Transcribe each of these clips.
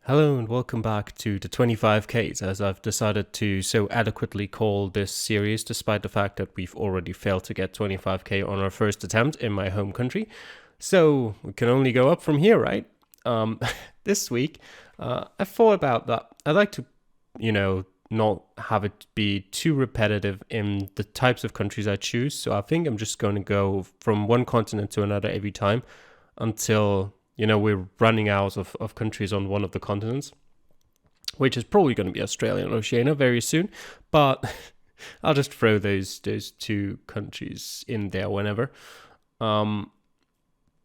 Hello and welcome back to the 25Ks, as I've decided to so adequately call this series, despite the fact that we've already failed to get 25K on our first attempt in my home country. So we can only go up from here, right? This week, I thought about that. I'd like to, not have it be too repetitive in the types of countries I choose. So I think I'm just going to go from one continent to another every time until we're running out of countries on one of the continents, which is probably going to be Australia and Oceania very soon. But I'll just throw those two countries in there whenever. But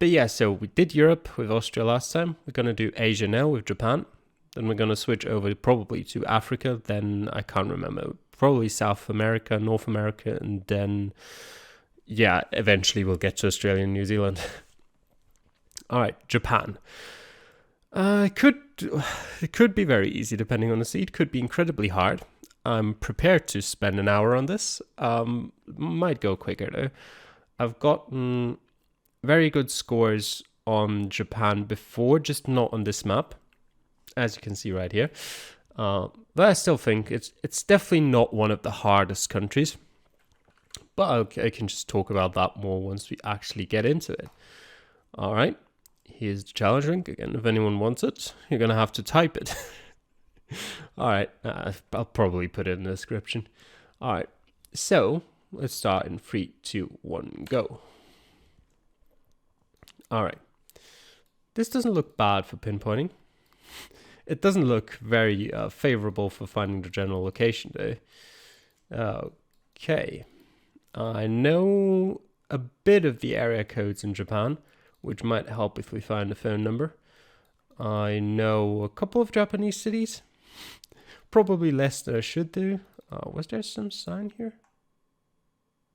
yeah, so we did Europe with Austria last time. We're going to do Asia now with Japan. Then we're going to switch over probably to Africa. Then I can't remember. Probably South America, North America, and then, yeah, eventually we'll get to Australia and New Zealand. All right, Japan. It could be very easy depending on the seed. Could be incredibly hard. I'm prepared to spend an hour on this. Might go quicker though. I've gotten very good scores on Japan before, just not on this map, as you can see right here. But I still think it's definitely not one of the hardest countries. But I can just talk about that more once we actually get into it. All right. Here's the challenge link. Again, if anyone wants it, you're going to have to type it. All right. I'll probably put it in the description. All right. So let's start in 3, 2, 1, go. All right. This doesn't look bad for pinpointing. It doesn't look very favorable for finding the general location, though. Okay. I know a bit of the area codes in Japan, which might help if we find a phone number. I know a couple of Japanese cities. Probably less than I should do. Was there some sign here?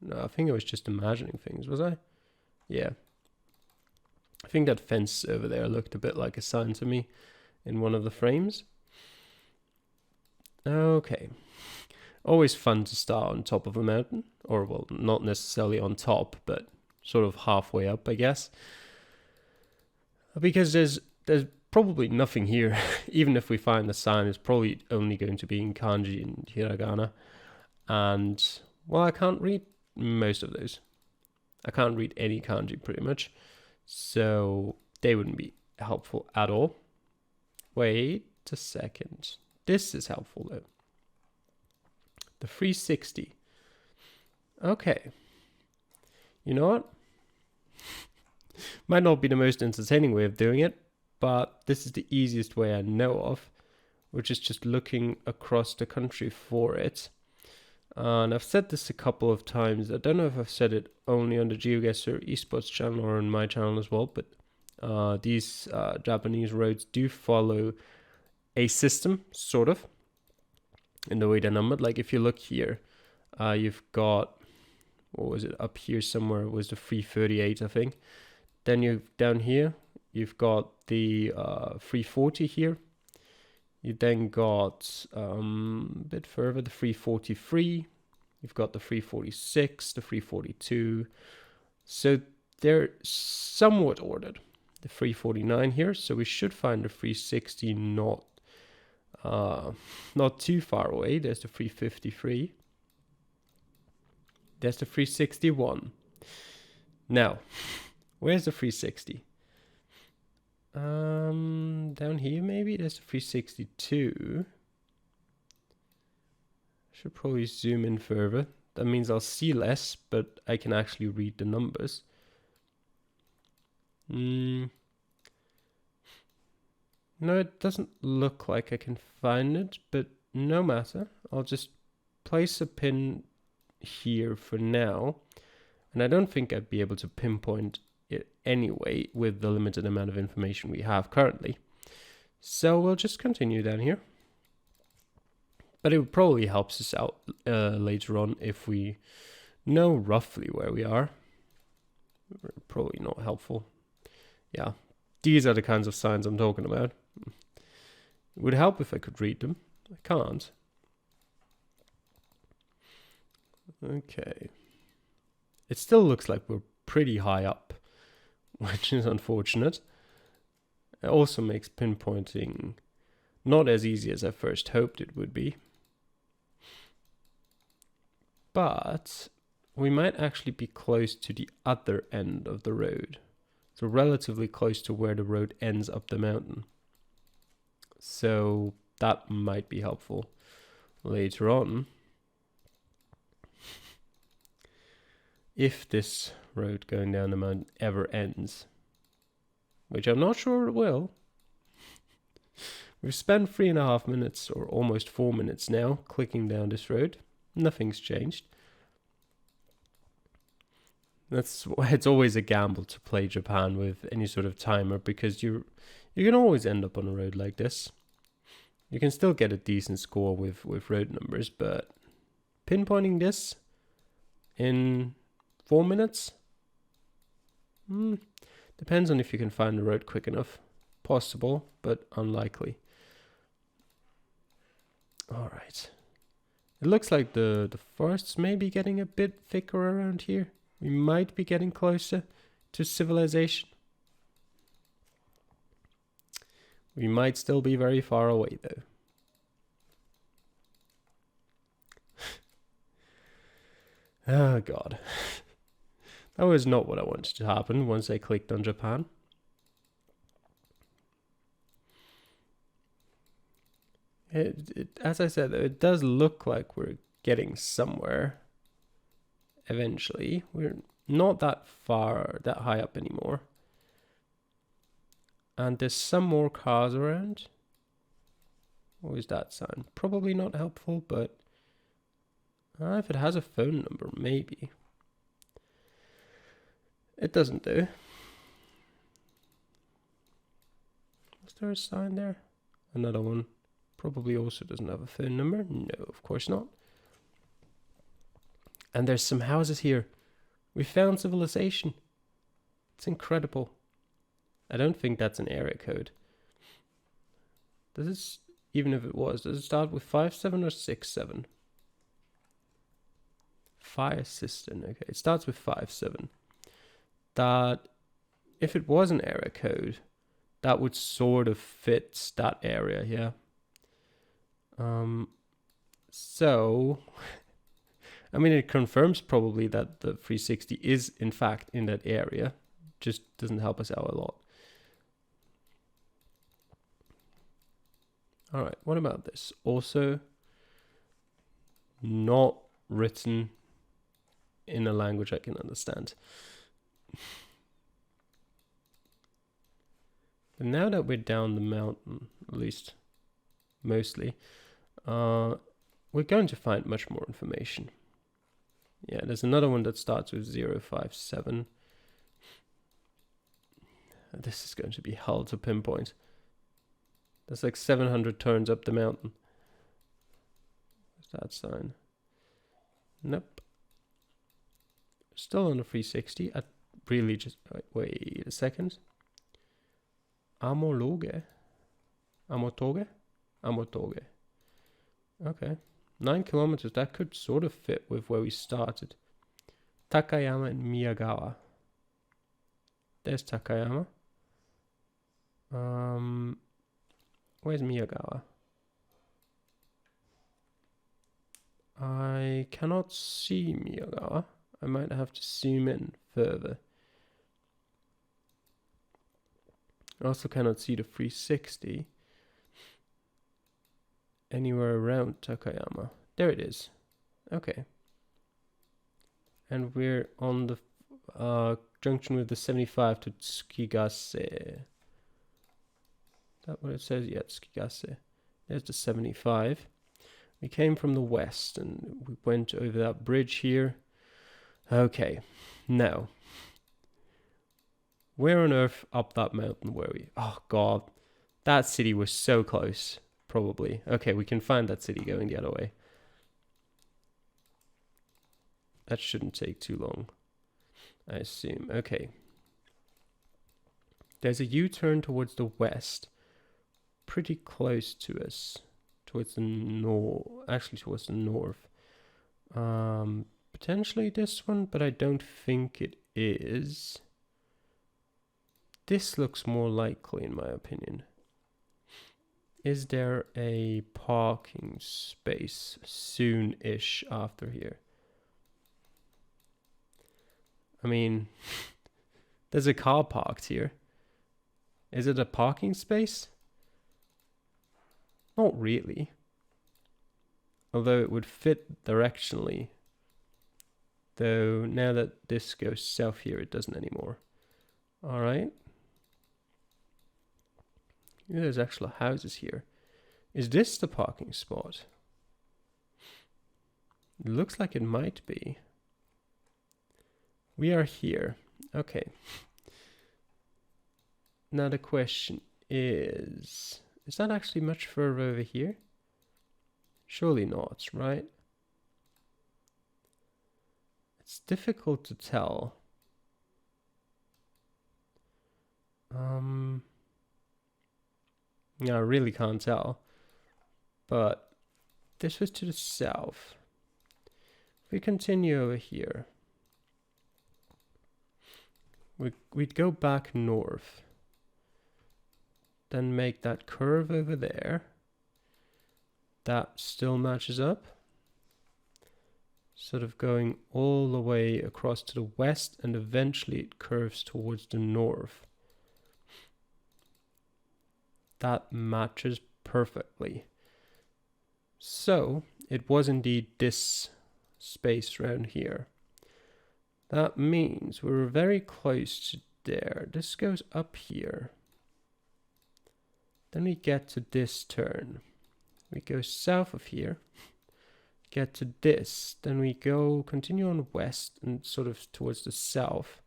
No, I think I was just imagining things, was I? Yeah. I think that fence over there looked a bit like a sign to me in one of the frames. Okay. Always fun to start on top of a mountain. Or, well, not necessarily on top, but sort of halfway up, I guess. Because there's probably nothing here. Even if we find the sign, it's probably only going to be in kanji and hiragana. And, well, I can't read most of those. I can't read any kanji, pretty much. So they wouldn't be helpful at all. Wait a second. This is helpful, though. The 360. Okay. You know what? Might not be the most entertaining way of doing it, but this is the easiest way I know of, which is just looking across the country for it. And I've said this a couple of times. I don't know if I've said it only on the GeoGuessr esports channel or on my channel as well, but these Japanese roads do follow a system, sort of, in the way they're numbered. Like if you look here, you've got, what was it, up here somewhere was the 338, I think. Then you've down here, you've got the 340 here. You then got a bit further the 343. You've got the 346, the 342. So they're somewhat ordered. The 349 here, so we should find the 360 not too far away. There's the 353. There's the 361. Now, where's the 360? Down here maybe? There's the 362. Should probably zoom in further. That means I'll see less, but I can actually read the numbers. No, it doesn't look like I can find it, but no matter. I'll just place a pin here for now. And I don't think I'd be able to pinpoint it anyway with the limited amount of information we have currently. So we'll just continue down here. But it probably helps us out later on if we know roughly where we are. Probably not helpful. Yeah, these are the kinds of signs I'm talking about. It would help if I could read them. I can't. Okay. It still looks like we're pretty high up, which is unfortunate. It also makes pinpointing Not as easy as I first hoped it would be. But we might actually be close to the other end of the road. So relatively close to where the road ends up the mountain. So that might be helpful later on. If this road going down the mountain ever ends. Which I'm not sure it will. We've spent 3.5 minutes, or almost 4 minutes now, clicking down this road. Nothing's changed. That's why it's always a gamble to play Japan with any sort of timer, because you can always end up on a road like this. You can still get a decent score with road numbers, but pinpointing this in 4 minutes? Depends on if you can find the road quick enough. Possible, but unlikely. Alright. It looks like the forests may be getting a bit thicker around here. We might be getting closer to civilization. We might still be very far away though. Oh god. That was not what I wanted to happen once I clicked on Japan. As I said, it does look like we're getting somewhere eventually. We're not that high up anymore. And there's some more cars around. What is that sign? Probably not helpful, but if it has a phone number, maybe. It doesn't do. Is there a sign there? Another one. Probably also doesn't have a phone number. No, of course not. And there's some houses here. We found civilization. It's incredible. I don't think that's an area code. Does it, even if it was, does it start with 57 or 67? Fire cistern. Okay, it starts with 57. That, if it was an area code, that would sort of fit that area, yeah. So, I mean, it confirms probably that the 360 is in fact in that area. Just doesn't help us out a lot. All right, what about this? Also, not written in a language I can understand. But now that we're down the mountain, at least mostly, we're going to find much more information. Yeah, there's another one that starts with 057. This is going to be hell to pinpoint. That's like 700 turns up the mountain. What's that sign? Nope. Still on the 360. I really just... Wait a second. Amologe? Amotoge? Amotoge. Okay. 9 kilometers. That could sort of fit with where we started. Takayama and Miyagawa. There's Takayama. Where's Miyagawa? I cannot see Miyagawa. I might have to zoom in further. I also cannot see the 360 anywhere around Takayama. There it is. Okay. And we're on the junction with the 75 to Tsukigase. Is that what it says? Yeah, Tsukigase. There's the 75. We came from the west and we went over that bridge here. Okay, now, where on earth up that mountain were we? Oh god, that city was so close, probably. Okay, we can find that city going the other way. That shouldn't take too long, I assume. Okay. There's a U-turn towards the west, pretty close to us, towards the north, actually towards the north. Potentially this one, but I don't think it is. This looks more likely in my opinion. Is there a parking space soon-ish after here? I mean, there's a car parked here. Is it a parking space? Not really. Although it would fit directionally. Though now that this goes south here, it doesn't anymore. Alright. There's actual houses here. Is this the parking spot? It looks like it might be. We are here. Okay. Now the question is that actually much further over here? Surely not, right? It's difficult to tell. Yeah, I really can't tell. But this was to the south. If we continue over here, we'd go back north. Then make that curve over there. That still matches up. Sort of going all the way across to the west, and eventually it curves towards the north. That matches perfectly. So it was indeed this space around here. That means we're very close to there. This goes up here. Then we get to this turn. We go south of here. Get to this. Then we go continue on west and sort of towards the south.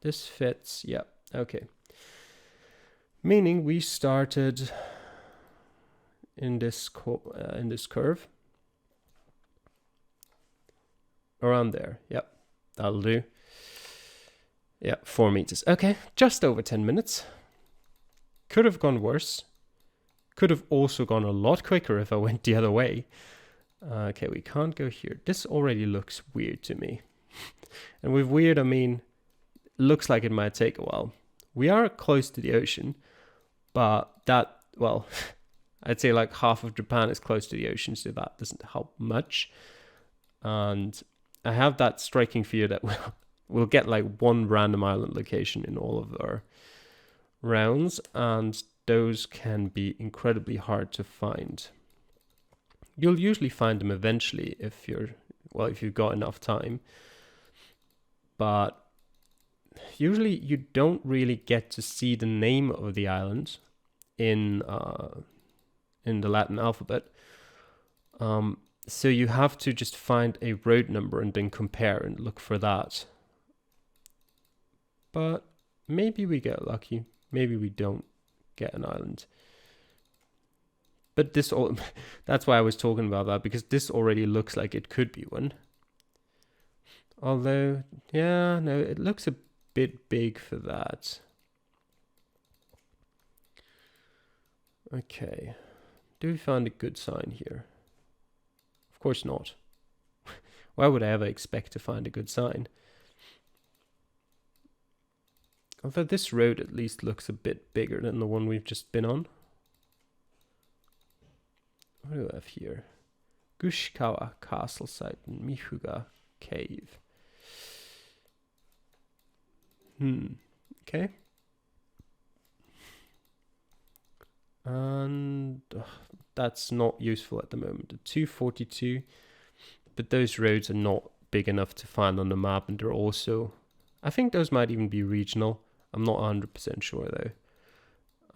This fits. Yep. Okay. Meaning we started in this curve. Around there. Yep. That'll do. Yep. 4 meters. Okay. Just over 10 minutes. Could have gone worse. Could have also gone a lot quicker if I went the other way. Okay, we can't go here. This already looks weird to me. And with weird, I mean, looks like it might take a while. We are close to the ocean, but that, well, I'd say like half of Japan is close to the ocean, so that doesn't help much. And I have that striking fear that we'll get like one random island location in all of our rounds, and those can be incredibly hard to find. You'll usually find them eventually if you've got enough time. But usually you don't really get to see the name of the island in the Latin alphabet. So you have to just find a road number and then compare and look for that. But maybe we get lucky. Maybe we don't get an island. But that's why I was talking about that, because this already looks like it could be one. Although, yeah, no, it looks a bit big for that. Okay. Do we find a good sign here? Of course not. Why would I ever expect to find a good sign? Although this road at least looks a bit bigger than the one we've just been on. What do we have here? Gushikawa Castle Site and Mihuga Cave. Okay. And that's not useful at the moment. The 242, but those roads are not big enough to find on the map, and they're also, I think those might even be regional. I'm not 100% sure though.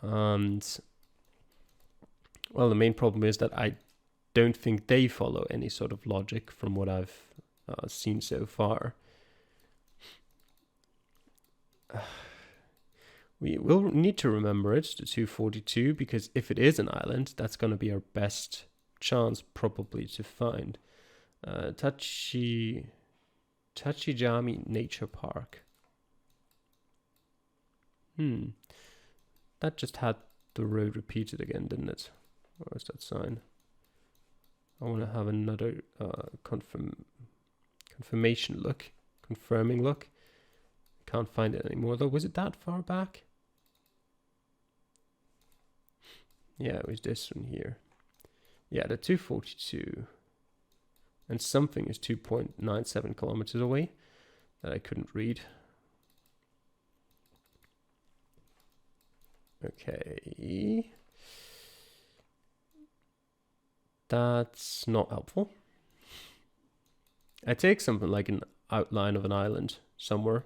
And well, the main problem is that I don't think they follow any sort of logic from what I've seen so far. We will need to remember it, the 242, because if it is an island, that's going to be our best chance probably to find. Tachijami Nature Park. That just had the road repeated again, didn't it? What was that sign? I want to have another confirmation look. Confirming look. Can't find it anymore though. Was it that far back? Yeah, it was this one here. Yeah, the 242. And something is 2.97 kilometers away that I couldn't read. Okay. That's not helpful. I take something like an outline of an island somewhere.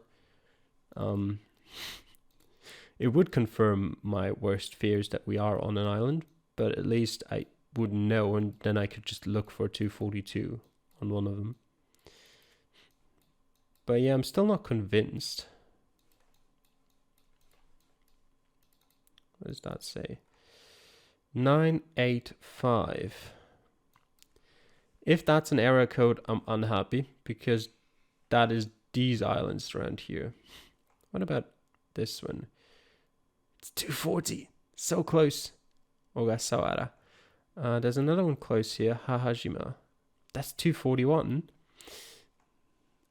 It would confirm my worst fears that we are on an island, but at least I would know, and then I could just look for 242 on one of them. But yeah, I'm still not convinced. What does that say? 985. If that's an error code, I'm unhappy because that is these islands around here. What about this one? It's 240. So close. Ogasawara. There's another one close here. Hahajima. That's 241.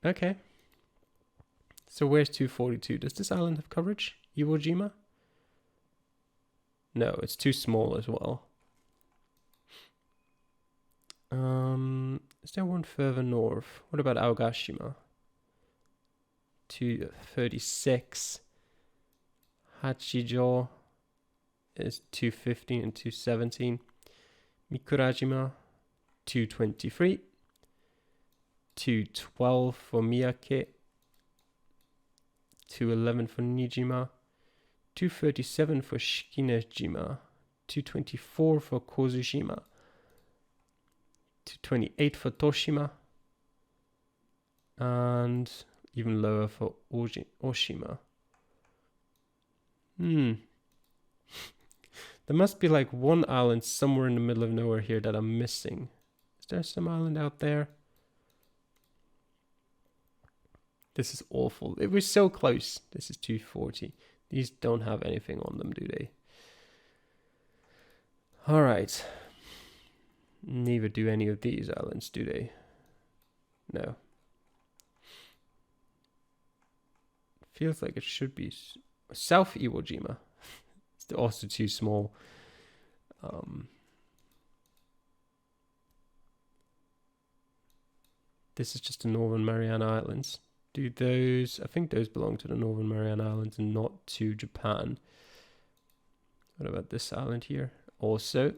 Okay. So where's 242? Does this island have coverage? Iwo Jima? No, it's too small as well. Is there one further north? What about Aogashima? 236. Hachijo is 215 and 217. Mikurajima, 223. 212 for Miyake. 211 for Nijima. 237 for Shikinejima. 224 for Kozushima. 228 for Toshima. And even lower for Oshima. There must be like one island somewhere in the middle of nowhere here that I'm missing. Is there some island out there? This is awful. It was so close. This is 240. These don't have anything on them, do they? All right. Neither do any of these islands, do they? No. Feels like it should be South Iwo Jima. It's also too small. This is just the Northern Mariana Islands. Do those... I think those belong to the Northern Mariana Islands and not to Japan. What about this island here? Also...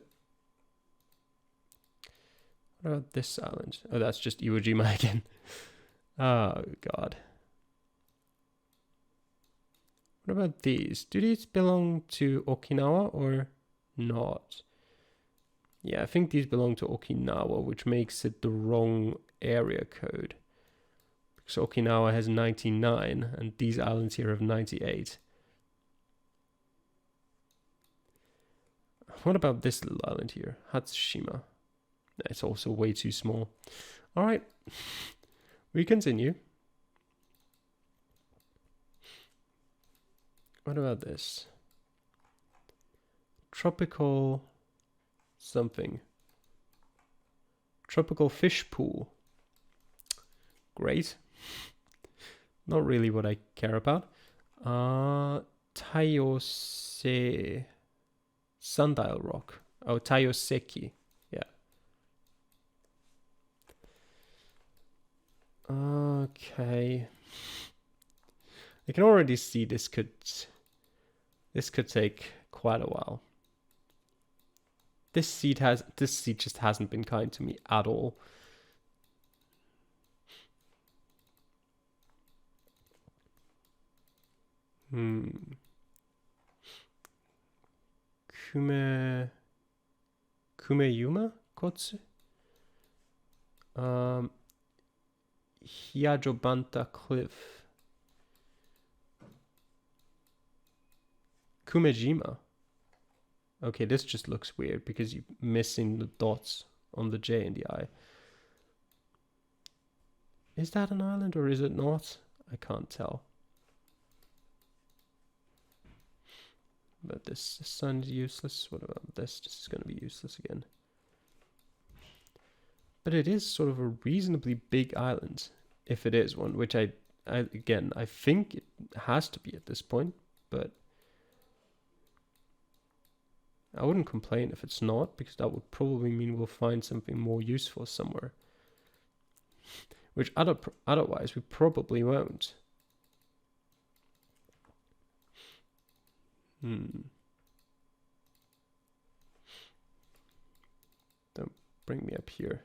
What about this island? Oh, that's just Iwo Jima again. Oh, God. What about these? Do these belong to Okinawa or not? Yeah, I think these belong to Okinawa, which makes it the wrong area code. Because Okinawa has 99, and these islands here have 98. What about this little island here? Hatsushima. It's also way too small. All right, we continue. What about this? Tropical something. Tropical fish pool. Great. Not really what I care about. Tayose Sundial Rock. Oh, Tayoseki. Yeah. Okay. I can already see this could take quite a while. This seed just hasn't been kind to me at all. Kumeyuma Kotsu? Hyajobanta Cliff. Kumejima. Okay, this just looks weird because you're missing the dots on the J and the I. Is that an island or is it not? I can't tell. But this sounds useless. What about this? This is going to be useless again. But it is sort of a reasonably big island, if it is one, which I think it has to be at this point, but I wouldn't complain if it's not, because that would probably mean we'll find something more useful somewhere. Which otherwise we probably won't. Don't bring me up here.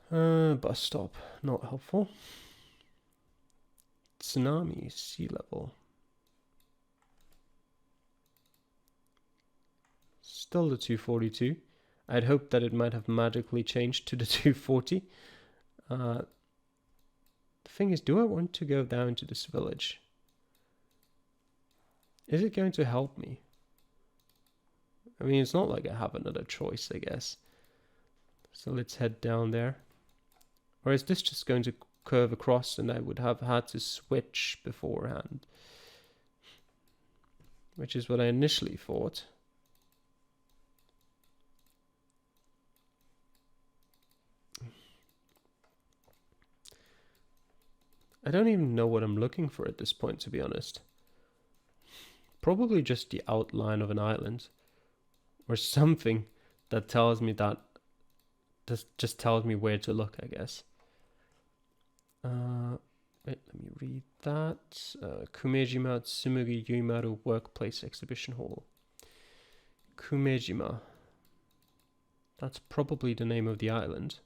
Bus stop, not helpful. Tsunami, sea level. Still the 242. I'd hoped that it might have magically changed to the 240. The thing is, do I want to go down to this village? Is it going to help me? I mean, it's not like I have another choice, I guess. So let's head down there. Or is this just going to curve across and I would have had to switch beforehand? Which is what I initially thought. I don't even know what I'm looking for at this point, to be honest. Probably just the outline of an island. Or something that tells me that... just tells me where to look, I guess. Wait, let me read that. Kumejima Tsumugi Yuimaru Workplace Exhibition Hall. Kumejima. That's probably the name of the island.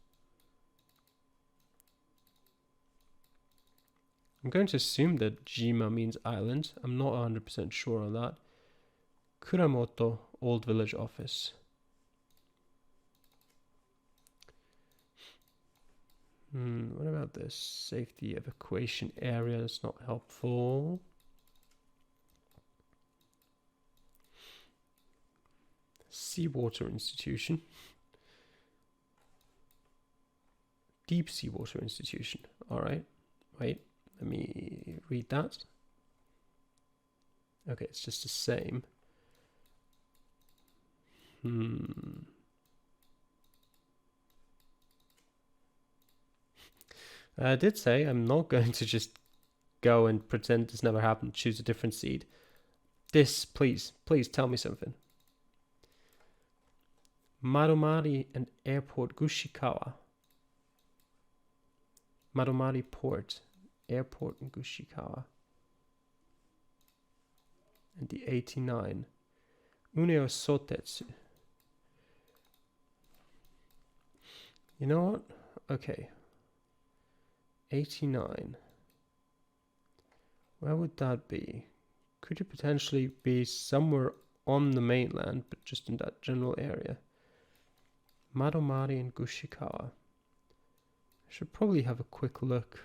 I'm going to assume that Jima means island. I'm not 100% sure on that. Kuramoto, Old Village Office. What about this? Safety evacuation area is not helpful. Seawater Institution. Deep Seawater Institution. Alright. Wait, let me read that. Okay, it's just the same. I did say I'm not going to just go and pretend this never happened, choose a different seed. This, please tell me something. Marumari and Airport Gushikawa. Marumari Port, Airport in Gushikawa. And the 89. Uneo Sotetsu. You know what? Okay. 89. Where would that be? Could it potentially be somewhere on the mainland, but just in that general area? Marumari and Gushikawa. I should probably have a quick look.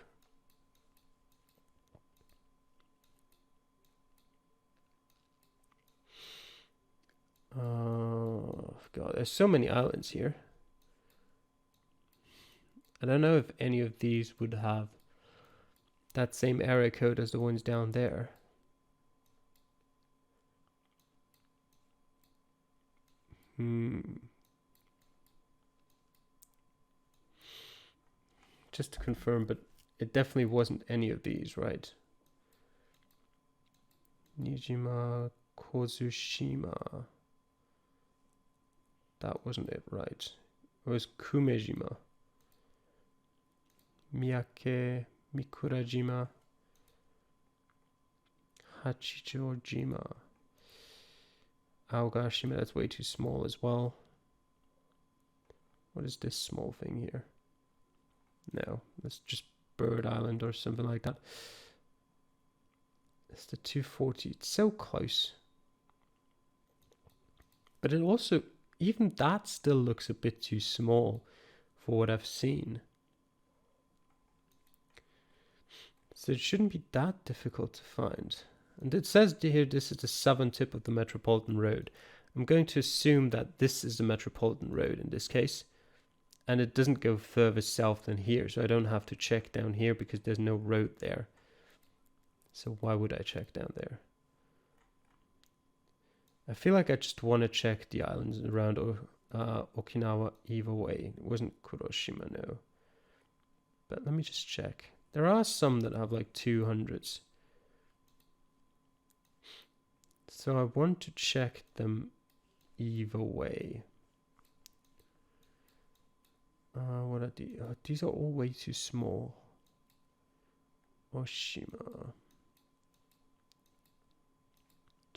God, there's so many islands here. I don't know if any of these would have that same area code as the ones down there. Just to confirm, but it definitely wasn't any of these, right? Nijima, Kozushima. That wasn't it, right? It was Kumejima. Miyake, Mikurajima, Hachijojima, Aogashima, that's way too small as well. What is this small thing here? No, that's just Bird Island or something like that. It's the 240, it's so close. But it also, even that still looks a bit too small for what I've seen. So it shouldn't be that difficult to find. And it says here this is the southern tip of the Metropolitan Road. I'm going to assume that this is the Metropolitan Road in this case. And it doesn't go further south than here, so I don't have to check down here because there's no road there. So why would I check down there? I feel like I just want to check the islands around Okinawa either way. It wasn't Kuroshima, no. But let me just check. There are some that have like 200s. So I want to check them either way. What are these? These are all way too small. Oshima.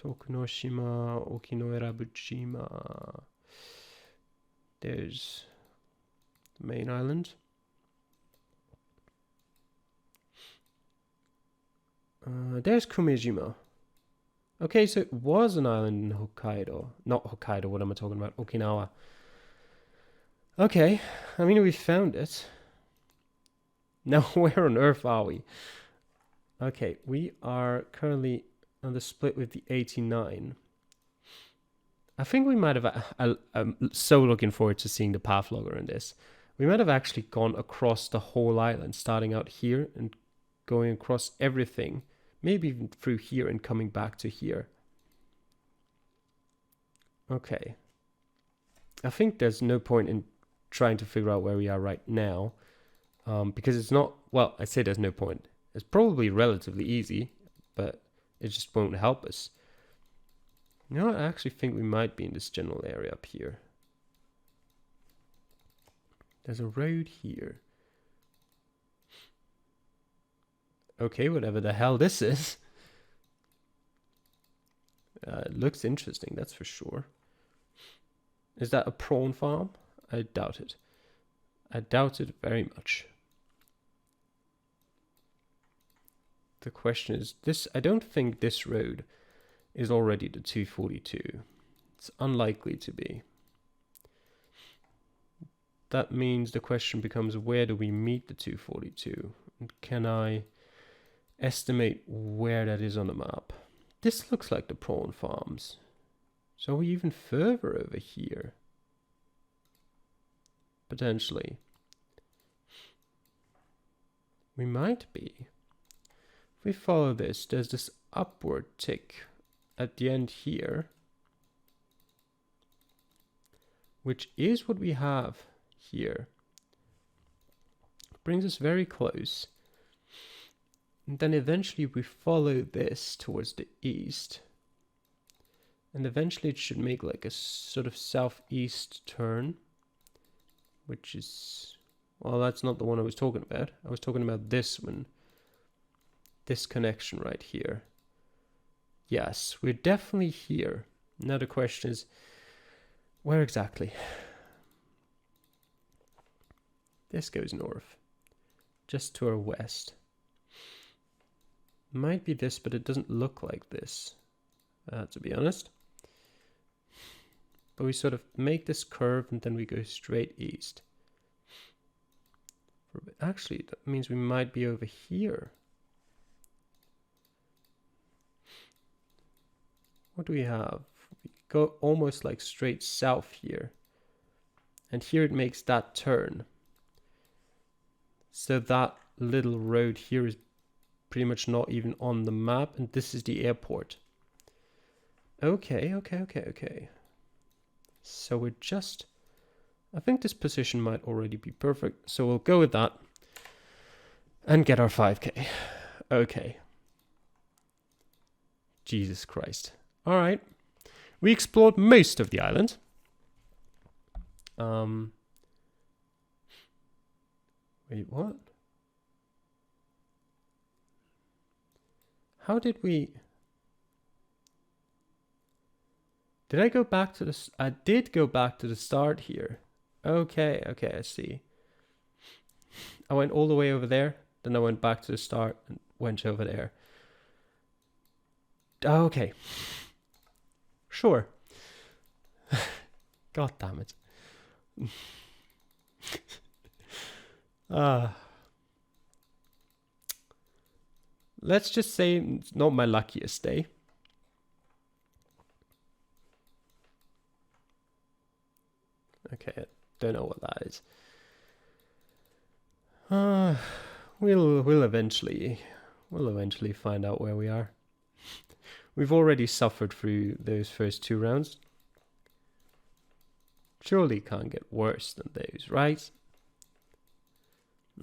Tokunoshima, Okinoerabushima. There's the main island. There's Kumejima. Okay, so it was an island in Hokkaido. Not Hokkaido, what am I talking about? Okinawa. Okay, I mean, we found it. Now, where on earth are we? Okay, we are currently on the split with the 89. I think we might have... I'm so looking forward to seeing the path logger in this. We might have actually gone across the whole island, starting out here and going across everything. Maybe even through here and coming back to here. Okay. I think there's no point in trying to figure out where we are right now. Because it's not... Well, I say there's no point. It's probably relatively easy, but it just won't help us. You know, I actually think we might be in this general area up here. There's a road here. Okay, whatever the hell this is. It looks interesting, that's for sure. Is that a prawn farm? I doubt it. I doubt it very much. The question is, I don't think this road is already the 242. It's unlikely to be. That means the question becomes, where do we meet the 242? And can I estimate where that is on the map? This looks like the prawn farms. So are we even further over here? Potentially. We might be. If we follow this, there's this upward tick at the end here, which is what we have here. Brings us very close. And then eventually we follow this towards the east. And eventually it should make like a sort of southeast turn, which is... Well, that's not the one I was talking about. I was talking about this one. This connection right here. Yes, we're definitely here. Now the question is, where exactly? This goes north. Just to our west. Might be this, but it doesn't look like this, to be honest. But we sort of make this curve and then we go straight east. Actually, that means we might be over here. What do we have? We go almost like straight south here. And here it makes that turn. So that little road here is pretty much not even on the map. And this is the airport. Okay. So we're just... I think this position might already be perfect. So we'll go with that. And get our 5k. Okay. Jesus Christ. Alright. We explored most of the island. Wait, what? How did we... Did I go back to the... I did go back to the start here. Okay, I see. I went all the way over there. Then I went back to the start and went over there. Okay. Sure. God damn it. Let's just say it's not my luckiest day. Okay, I don't know what that is. We'll eventually find out where we are. We've already suffered through those first 2 rounds. Surely it can't get worse than those, right?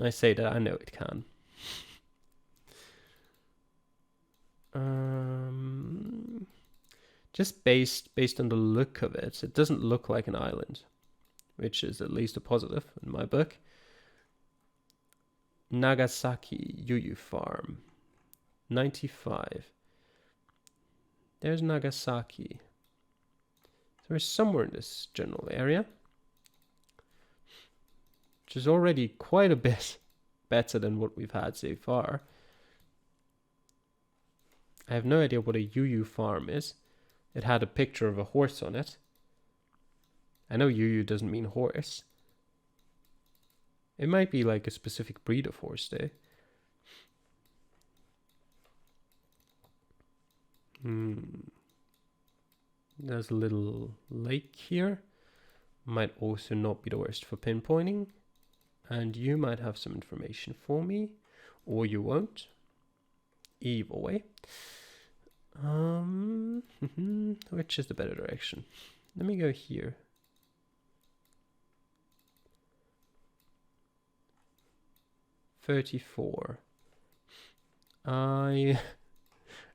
I say that, I know it can. Just based on the look of it, it doesn't look like an island, which is at least a positive in my book. Nagasaki Yuyu Farm, 95. There's Nagasaki. So we're somewhere in this general area, which is already quite a bit better than what we've had so far. I have no idea what a Yuyu farm is. It had a picture of a horse on it. I know Yuyu doesn't mean horse. It might be like a specific breed of horse though. There's a little lake here. Might also not be the worst for pinpointing. And you might have some information for me. Or you won't. Either way. Which is the better direction? Let me go here. $34. I'm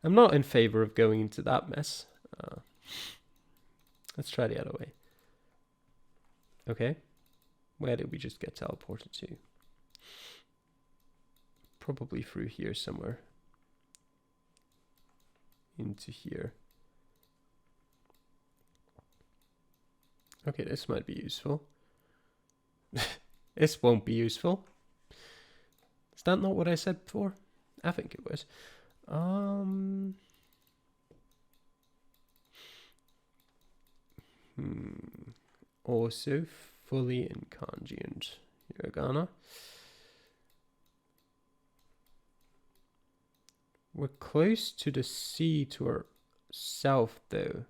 not in favor of going into that mess. Let's try the other way. Okay. Where did we just get teleported to? Probably through here somewhere. Into here. Okay, this might be useful. This won't be useful. Is that not what I said before? I think it was. Also fully in kanji and hiragana. We're close to the sea to our south though.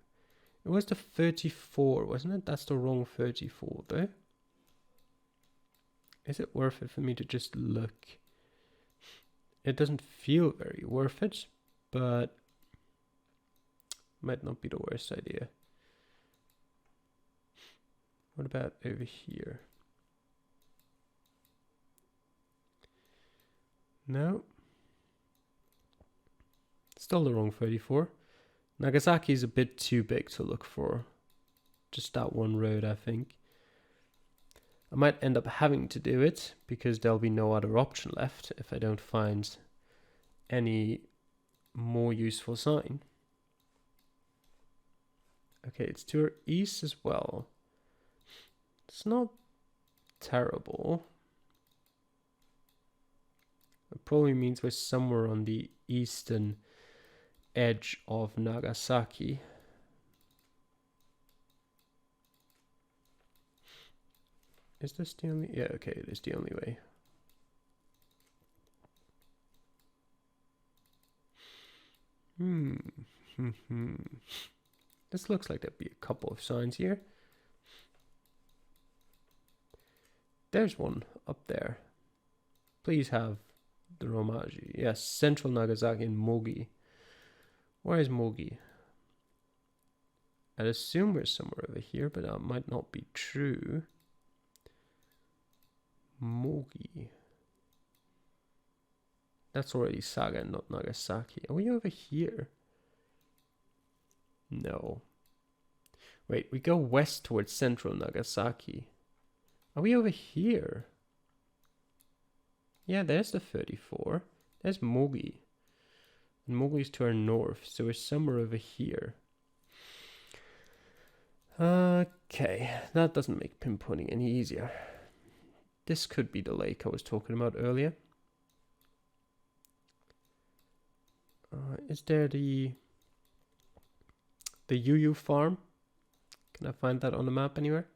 It was the 34, wasn't it? That's the wrong 34 though. Is it worth it for me to just look? It doesn't feel very worth it, but might not be the worst idea. What about over here? No. Still the wrong 34. Nagasaki is a bit too big to look for. Just that one road, I think. I might end up having to do it because there'll be no other option left if I don't find any more useful sign. Okay, it's to our east as well. It's not terrible. It probably means we're somewhere on the eastern edge of Nagasaki. Is this the only? Yeah, okay, it is the only way. This looks like there'd be a couple of signs here. There's one up there. Please have the Romaji. Yes, Central Nagasaki and Mogi. Where is Mogi? I'd assume we're somewhere over here, but that might not be true. Mogi. That's already Saga and not Nagasaki. Are we over here? No. Wait, we go west towards central Nagasaki. Are we over here? Yeah, there's the 34. There's Mogi. And Mogi's to our north, so we're somewhere over here. Okay, that doesn't make pinpointing any easier. This could be the lake I was talking about earlier. Is there the Yuyu farm? Can I find that on the map anywhere?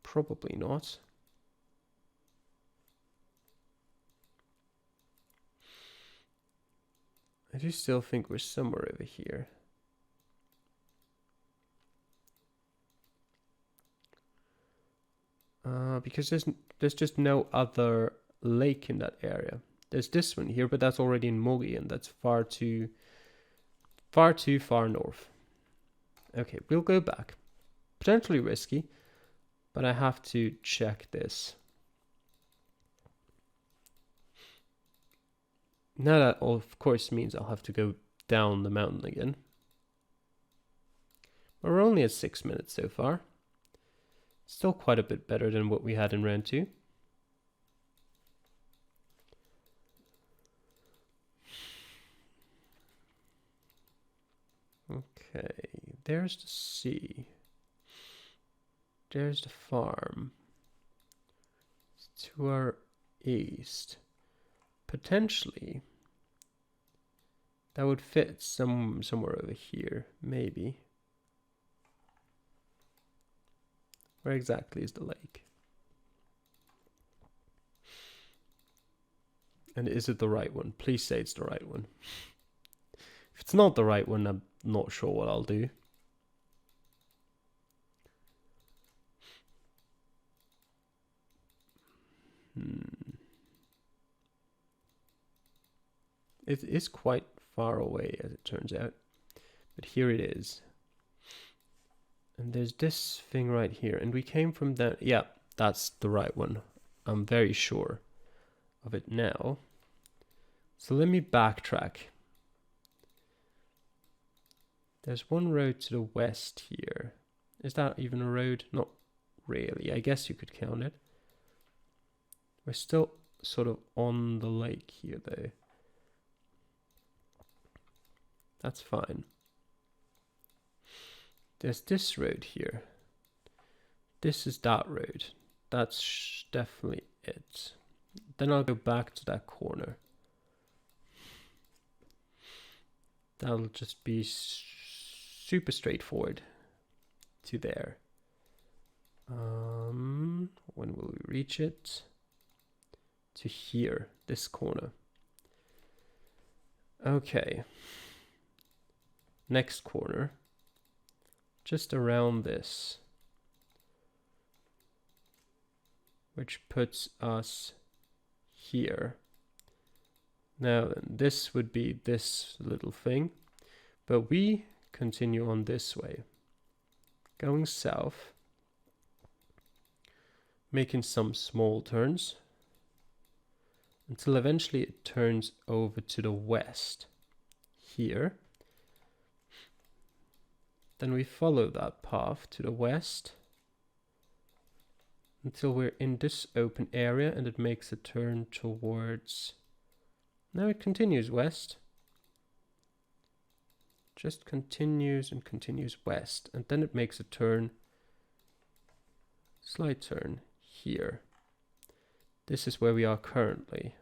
Probably not. I do still think we're somewhere over here. Because there's just no other lake in that area. There's this one here, but that's already in Mogi, and that's far too far north. Okay, we'll go back. Potentially risky, but I have to check this. Now that of course means I'll have to go down the mountain again. We're only at 6 minutes so far. Still quite a bit better than what we had in round 2. Okay, there's the sea. There's the farm. It's to our east. Potentially, that would fit somewhere over here, maybe. Where exactly is the lake? And is it the right one? Please say it's the right one. If it's not the right one, I'm not sure what I'll do. It is quite far away, as it turns out. But here it is. And there's this thing right here. And we came from that. Yeah, that's the right one. I'm very sure of it now. So let me backtrack. There's one road to the west here. Is that even a road? Not really. I guess you could count it. We're still sort of on the lake here, though. That's fine. There's this road here. This is that road. That's definitely it. Then I'll go back to that corner. That'll just be super straightforward to there. When will we reach it? To here, this corner. Okay. Next corner. Just around this. Which puts us here. Now then, this would be this little thing. But we continue on this way. Going south. Making some small turns. Until eventually it turns over to the west. Here. Then we follow that path to the west until we're in this open area and it makes a turn towards... Now it continues west. Just continues and continues west. And then it makes a turn, slight turn here. This is where we are currently.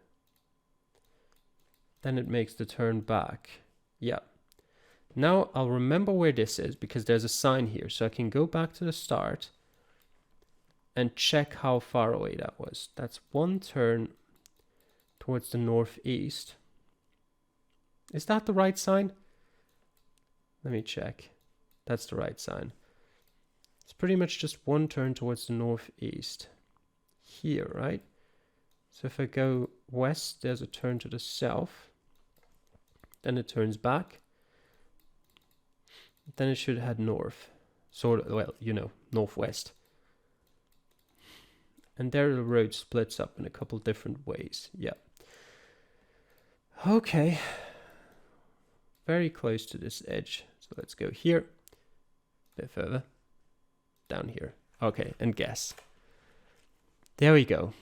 Then it makes the turn back. Yeah. Now I'll remember where this is because there's a sign here. So I can go back to the start and check how far away that was. That's one turn towards the northeast. Is that the right sign? Let me check. That's the right sign. It's pretty much just one turn towards the northeast. Here, right? So if I go west, there's a turn to the south. Then it turns back. Then it should head north. Sort of, well, you know, northwest. And there the road splits up in a couple different ways. Yeah. Okay. Very close to this edge. So let's go here. A bit further. Down here. Okay, and guess. There we go.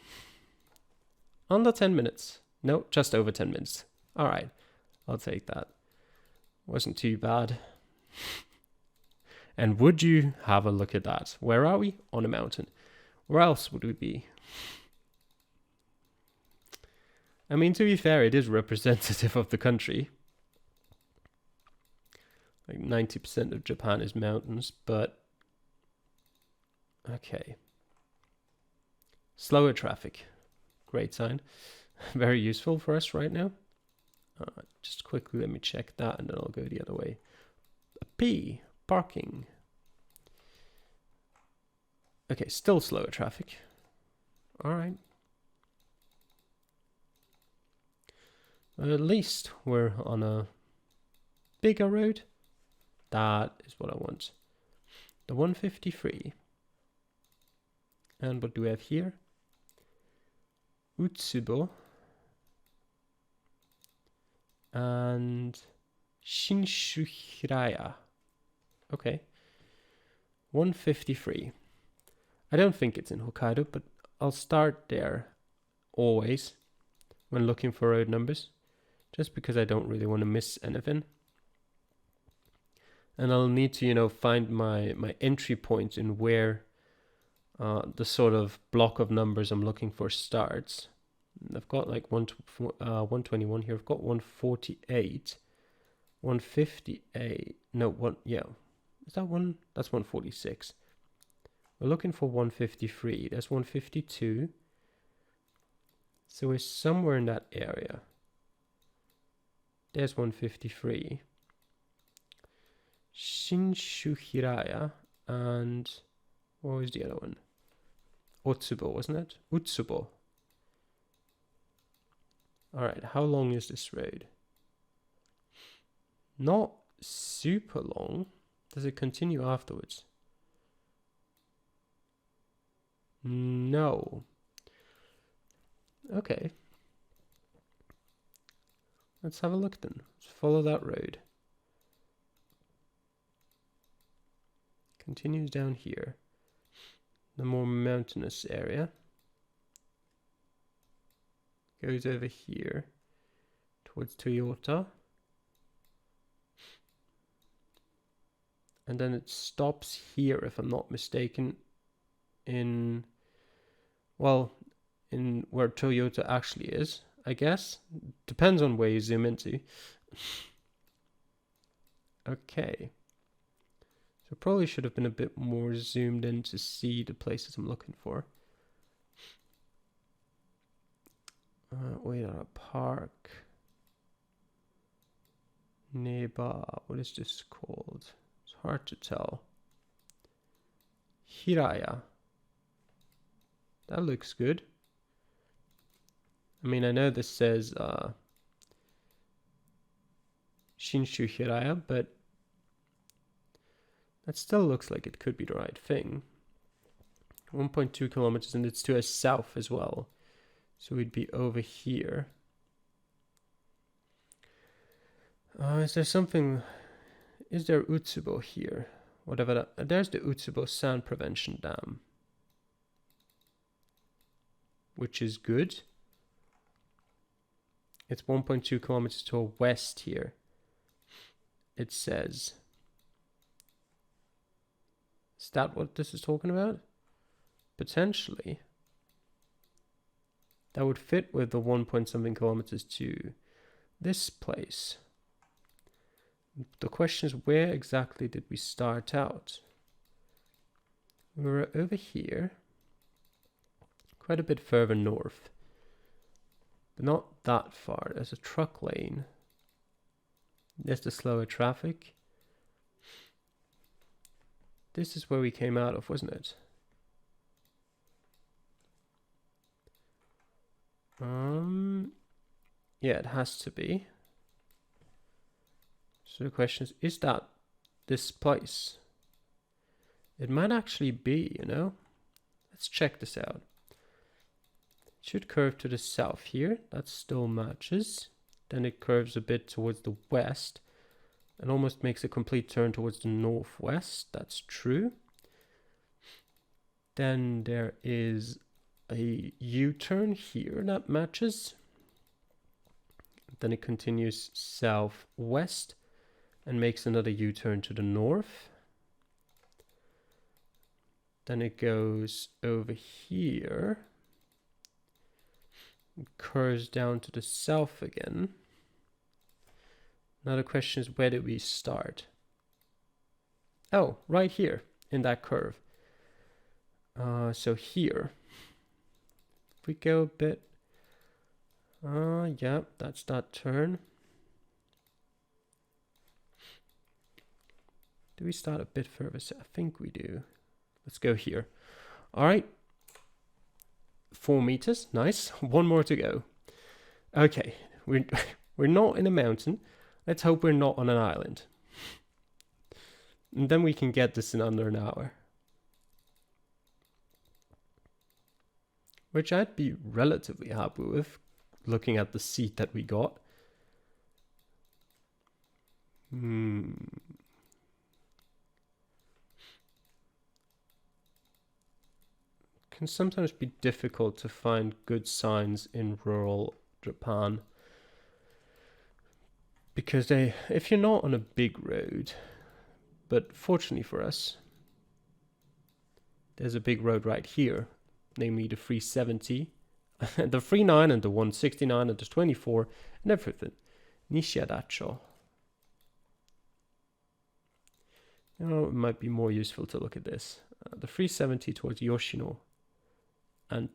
Under 10 minutes. No, just over 10 minutes. All right. I'll take that. Wasn't too bad. And would you have a look at that? Where are we? On a mountain. Where else would we be? I mean, to be fair, it is representative of the country. Like 90% of Japan is mountains, but... Okay. Slower traffic. Great sign. Very useful for us right now. Just quickly let me check that and then I'll go the other way. P. Parking. Okay, still slower traffic. Alright. At least we're on a bigger road. That is what I want. The 153. And what do we have here? Utsubo. And Shinshuhiraya. Okay. 153. I don't think it's in Hokkaido, but I'll start there always when looking for road numbers, just because I don't really want to miss anything. And I'll need to, you know, find my entry point in where the sort of block of numbers I'm looking for starts. And I've got like 121 here. I've got 148, 158. No, one. Yeah, is that one? That's 146. We're looking for 153. There's 152. So we're somewhere in that area. There's 153. Shinshu Hiraya, and what was the other one? Otsubo, wasn't it? Utsubo. Alright, how long is this road? Not super long. Does it continue afterwards? No. Okay. Let's have a look then. Let's follow that road. Continues down here. The more mountainous area. Goes over here towards Toyota. And then it stops here, if I'm not mistaken, in, well, in where Toyota actually is, I guess. Depends on where you zoom into. Okay. So probably should have been a bit more zoomed in to see the places I'm looking for. Oira Park. Neba. What is this called? It's hard to tell. Hiraya. That looks good. I mean, I know this says Shinshu Hiraya, but that still looks like it could be the right thing. 1.2 kilometers, and it's to a south as well. So we'd be over here. Is there something... Is there Utsubo here? Whatever that... There's the Utsubo Sand Prevention Dam. Which is good. It's 1.2 kilometers to a west here. It says... Is that what this is talking about? Potentially. That would fit with the 1 point something kilometers to this place. The question is, where exactly did we start out? We were over here. Quite a bit further north. But not that far. There's a truck lane. There's the slower traffic. This is where we came out of, wasn't it? Yeah, it has to be. So the question is that this place? It might actually be, you know? Let's check this out. It should curve to the south here. That still matches. Then it curves a bit towards the west. And almost makes a complete turn towards the northwest. That's true. Then there is a U-turn here that matches. Then it continues southwest and makes another U-turn to the north. Then it goes over here. It curves down to the south again. Now the question is, where did we start? Oh, right here in that curve. So here. If we go a bit... yeah, that's that turn. Do we start a bit further? I think we do. Let's go here. All right. 4 meters. Nice. One more to go. Okay. We're not in a mountain. Let's hope we're not on an island. And then we can get this in under an hour. Which I'd be relatively happy with, looking at the seat that we got. can sometimes be difficult to find good signs in rural Japan. Because if you're not on a big road, but fortunately for us, there's a big road right here, namely the 370, the 39 and the 169 and the 24 and everything. Nishadacho. You know, it might be more useful to look at this. The 370 towards Yoshino and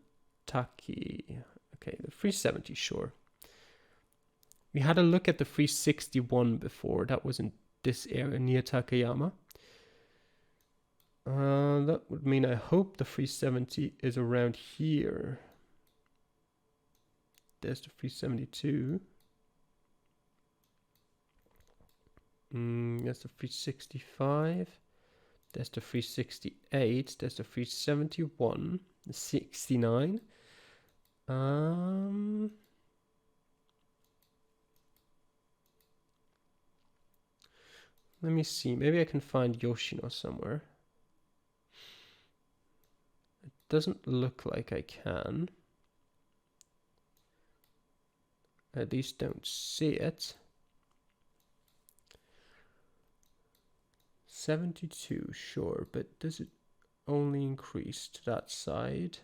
Taki. Okay, the 370, sure. We had a look at the 361 before. That was in this area near Takayama. That would mean I hope the 370 is around here. There's the 372. That's the 365. There's the 368. There's the 371. The 69. Let me see. Maybe I can find Yoshino somewhere. It doesn't look like I can. I at least don't see it. 72, sure, but does it only increase to that side?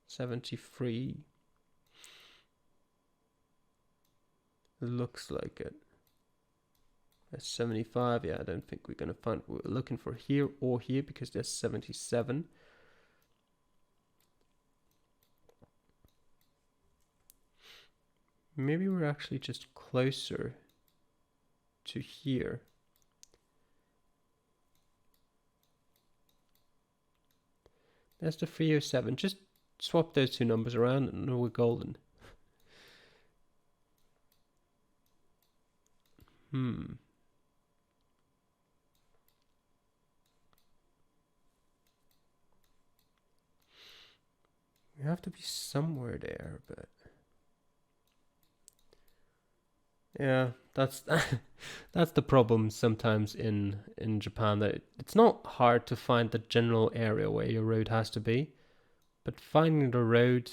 73. It looks like it. That's 75. Yeah, I don't think we're going to find what we're looking for here or here because there's 77. Maybe we're actually just closer to here. That's the 307. Just swap those two numbers around and we're golden. We have to be somewhere there, but yeah, that's that's the problem sometimes in Japan, that it's not hard to find the general area where your road has to be, but finding the road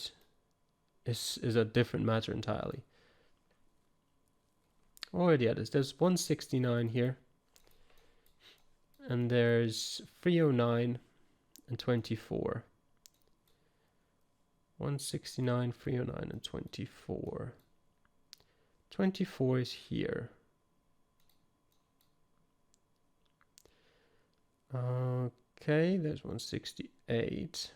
is a different matter entirely. Oh yeah, there's 169 here, and there's 309 and 24. 169, 309, and 24. 24 is here. Okay, there's 168.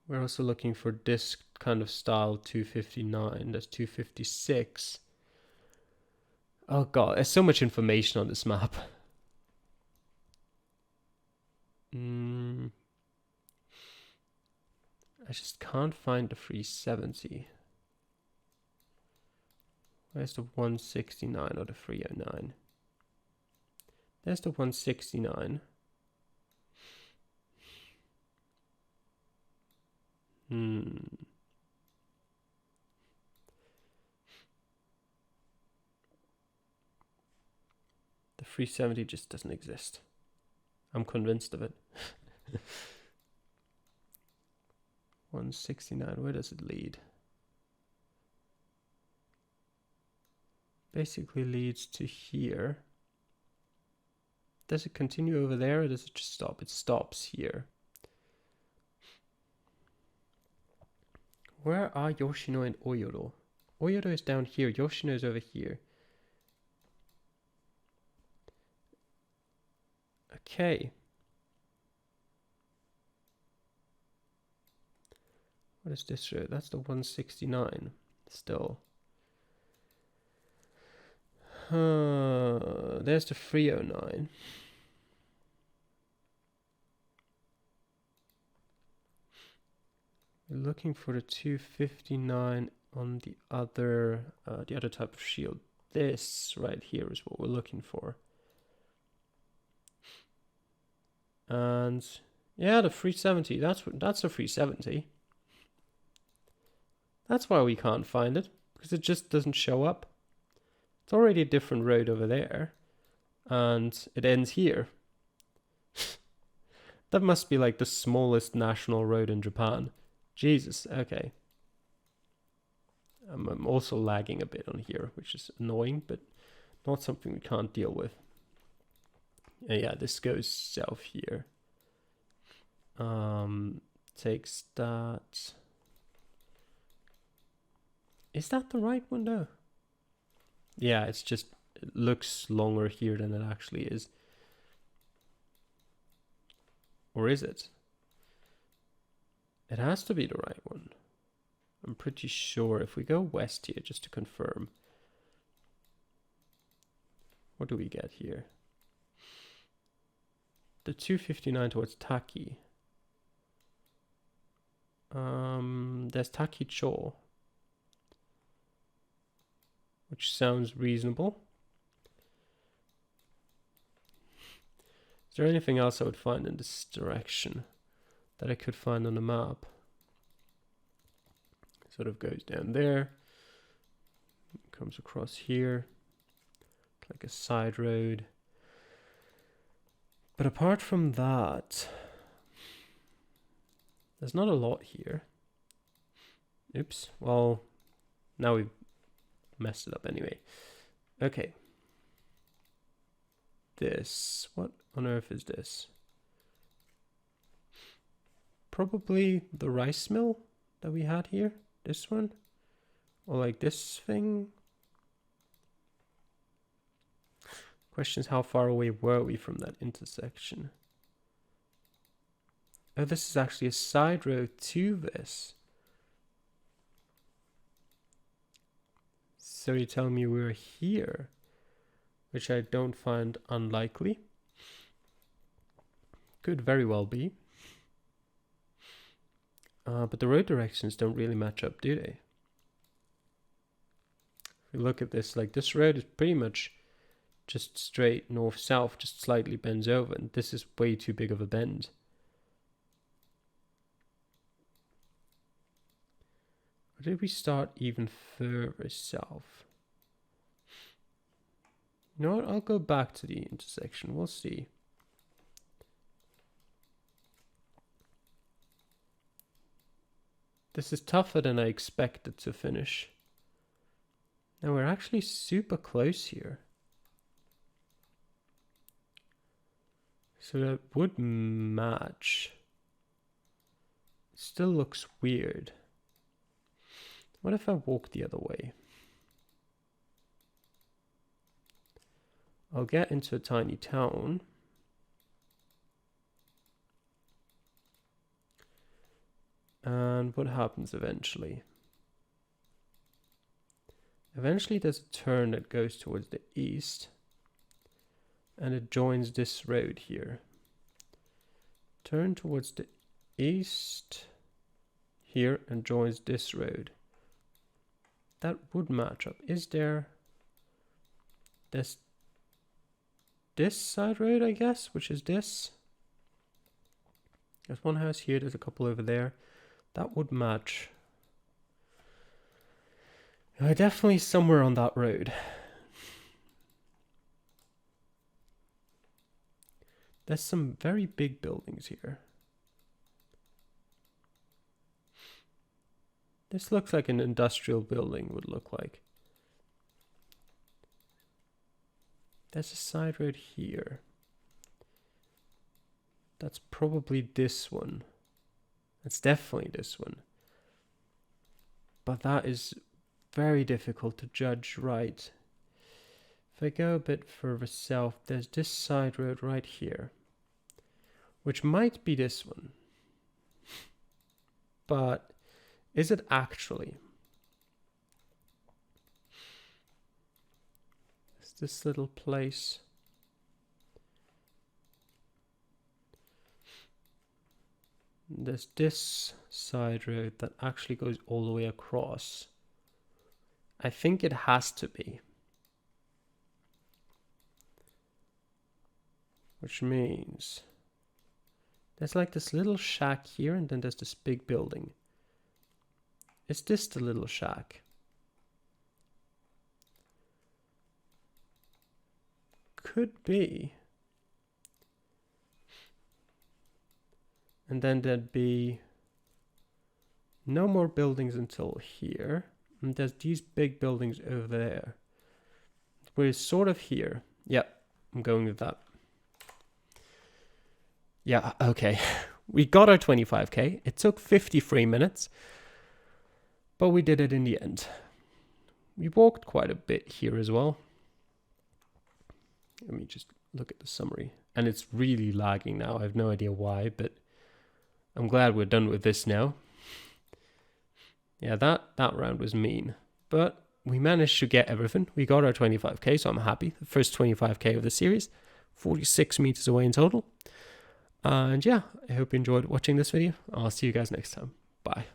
We're also looking for this kind of style 259. That's 256. Oh god, there's so much information on this map. I just can't find the 370. Where's the 169 or the 309? There's the 169. The 370 just doesn't exist. I'm convinced of it. 169, where does it lead? Basically leads to here. Does it continue over there or does it just stop? It stops here. Where are Yoshino and Oyoro? Oyoro is down here, Yoshino is over here. Okay. What is this road? That's the 169 still. There's the 309. We're looking for the 259 on the other type of shield. This right here is what we're looking for. And yeah, the 370. That's a 370. That's why we can't find it, because it just doesn't show up. It's already a different road over there, and it ends here. That must be like the smallest national road in Japan. Jesus, okay. I'm also lagging a bit on here, which is annoying, but not something we can't deal with. Yeah, this goes south here. Takes that. Is that the right one though? Yeah, it's just, it looks longer here than it actually is. Or is it? It has to be the right one. I'm pretty sure. If we go west here, just to confirm. What do we get here? The 259 towards Taki. There's Taki-cho, which sounds reasonable. Is there anything else I would find in this direction that I could find on the map? Sort of goes down there, comes across here, like a side road. But apart from that, there's not a lot here. Oops, well, now we've messed it up anyway. Okay. This, what on earth is this? Probably the rice mill that we had here. This one? Or like this thing? Question is, how far away were we from that intersection? Oh, this is actually a side road to this. So you're telling me we're here, which I don't find unlikely. Could very well be. But the road directions don't really match up, do they? If you look at this, like this road is pretty much just straight north-south, just slightly bends over, and this is way too big of a bend. Or did we start even further south? You know what, I'll go back to the intersection, we'll see. This is tougher than I expected to finish. Now we're actually super close here. So that would match. It still looks weird. What if I walk the other way? I'll get into a tiny town. And what happens eventually? Eventually there's a turn that goes towards the east. And it joins this road here. Turn towards the east here and joins this road. That would match up. Is there... There's this side road, I guess, which is this. There's one house here, there's a couple over there. That would match. Definitely somewhere on that road. There's some very big buildings here. This looks like an industrial building would look like. There's a side road here. That's probably this one. It's definitely this one. But that is very difficult to judge right. If I go a bit further south, there's this side road right here, which might be this one. But is it actually? Is this little place? There's this side road that actually goes all the way across. I think it has to be. Which means there's like this little shack here and then there's this big building. Is this the little shack? Could be. And then there'd be no more buildings until here. And there's these big buildings over there. We're sort of here. Yep, I'm going with that. Yeah, okay. We got our 25k. It took 53 minutes, but we did it in the end. We walked quite a bit here as well. Let me just look at the summary. And it's really lagging now. I have no idea why, but I'm glad we're done with this now. Yeah, that round was mean, but we managed to get everything. We got our 25k, so I'm happy. The first 25k of the series, 46 meters away in total. And yeah, I hope you enjoyed watching this video. I'll see you guys next time. Bye.